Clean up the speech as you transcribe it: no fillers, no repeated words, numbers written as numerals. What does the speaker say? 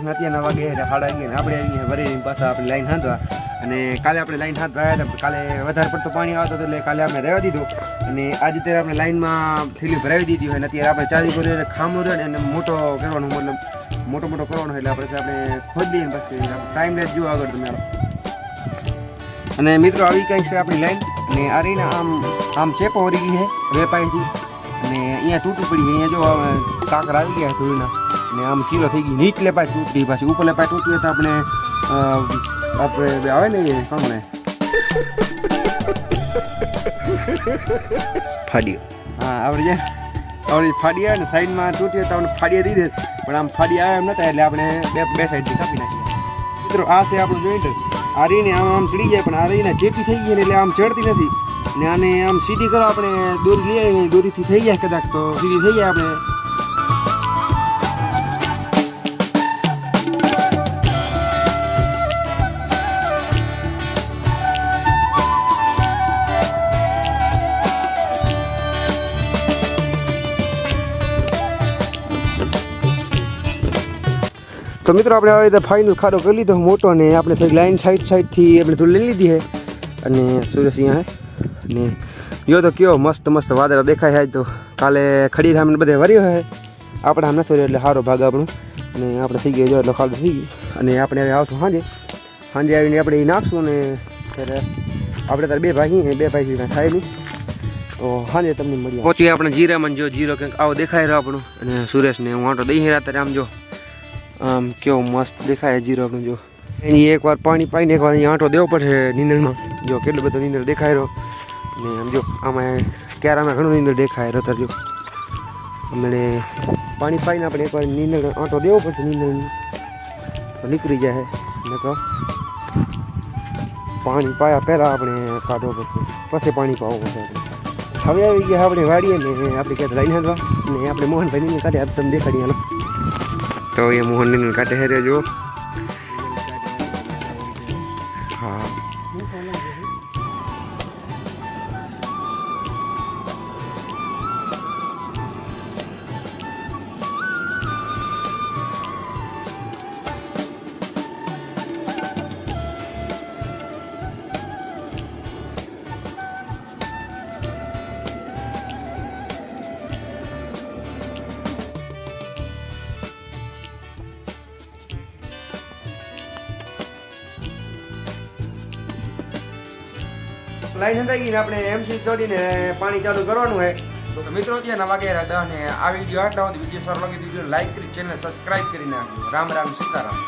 ને અત્યારના વાગે 11:30 ને આપણે અહીંયા વરેલી પાછા આપણે લાઈન હાંધવા અને કાલે આપણે લાઈન હાંધવા આવ્યા હતા કાલે વધારે પડતું પાણી આવતું એટલે કાલે આપણે રહેવા દીધું અને આજે ત્યારે આપણે લાઈનમાં થેલી ભરાવી દીધી હોય અને અત્યારે આપણે ચાલી કરી ખામો રહે અને મોટો કરવાનો મતલબ મોટો કરવાનો એટલે આપણે ખોદી દઈએ પછી ટાઈમ લેસ જુઓ આગળ તમે અને મિત્રો આવી કંઈક છે આપણી લાઈન અને આ રહીને આમ ચેપો વરી ગઈ છે વેપાઈથી અને અહીંયા તૂટી પડી અહીંયા જો કાંકર આવી ગયા ધૂળના ને આમ ચીલો થઈ ગઈ નીચલે પાછી તૂટી પાછી ઉપરલે પાછી તૂટી તો આપણે આવે ને એ કોને ફાડ્યો હા આપણે ફાડી આવે ને સાઈડમાં તૂટી તો આપણે ફાડીએ દઈ દે પણ આમ ફાડી આવે એમ નતા એટલે આપણે બે સાઈડથી કાપી નાખીએ મિત્રો આ છે આપણું જોઈન્ટ આ રીને આમ ચડી જાય પણ આ રીને ચેપી થઈ ગઈ ને એટલે આમ ચડતી નથી ને આને આમ સીધી કરો આપણે દોરી લઈ આવીએ દોરીથી થઈ જાય કદાચ તો સીધી થઈ જાય આપણે તો મિત્રો આપણે આવી રીતે ફાઇનલ ખાડો કરી લીધો મોટો ને આપણે થોડી લાઈન સાઈડથી આપણે ધૂળ લઈ લીધી છે અને સુરેશ અહીંયા છે ને જો તો કયો મસ્ત વાદળા દેખાય છે તો કાલે ખડી સામે બધે વર્યો છે આપણે આમ નથી એટલે સારો ભાગ આપણું અને આપણે થઈ ગયો જો એટલે ખાડો થઈ ગયો અને આપણે હવે આવશું સાંજે આવીને આપણે એ નાખશું ને ત્યારે આપણે તારે બે ભાઈ થાય નહીં તો સાંજે તમને મળીએ પહોંચીએ આપણે જીરામાં જો જીરો કંઈક આવો દેખાય રહ્યો આપણું અને સુરેશને હું આંટો દઈ રહ્યા ત્યારે આમ જો આમ કેવો મસ્ત દેખાય જીરો આપણું જો એની એકવાર પાણી પાઈને એકવાર અહીંયા આંટો દેવો પડશે નીંદણમાં જો કેટલો બધો નીંદર દેખાય રહ્યો ને આમ જો આમાં ક્યારામાં ઘણું નીંદર દેખાય રહ્યો તાર જો અમે પાણી પાઈને આપણે એકવાર નીંદર આંટો દેવો પડશે નીંદર તો નીકળી જાય ને તો પાણી પાયા પહેલાં આપણે કાઢવો પડશે પછી પાણી પાવવું પડશે આપણે હવે આવી ગયા આપણે વાડીએ ને આપણે ક્યાંક લાઈને હાલવા ને આપણે મોહનભાઈ નીંદર કાઢે આપણે તમને દેખાડીએ હાલો તો ये मोहन ने काटे है जो हाँ લાઈન હંધાઈ ગઈ ને આપણે એમસી ચોડીને પાણી ચાલુ કરવાનું છે તો મિત્રો ત્યાં વાગે 10 ને આ વિડીયો આટલા સુધી વિડીયો સારો લાગે તો લાઈક કરી ચેનલ સબસ્ક્રાઇબ કરી નાખજો રામ સીતારામ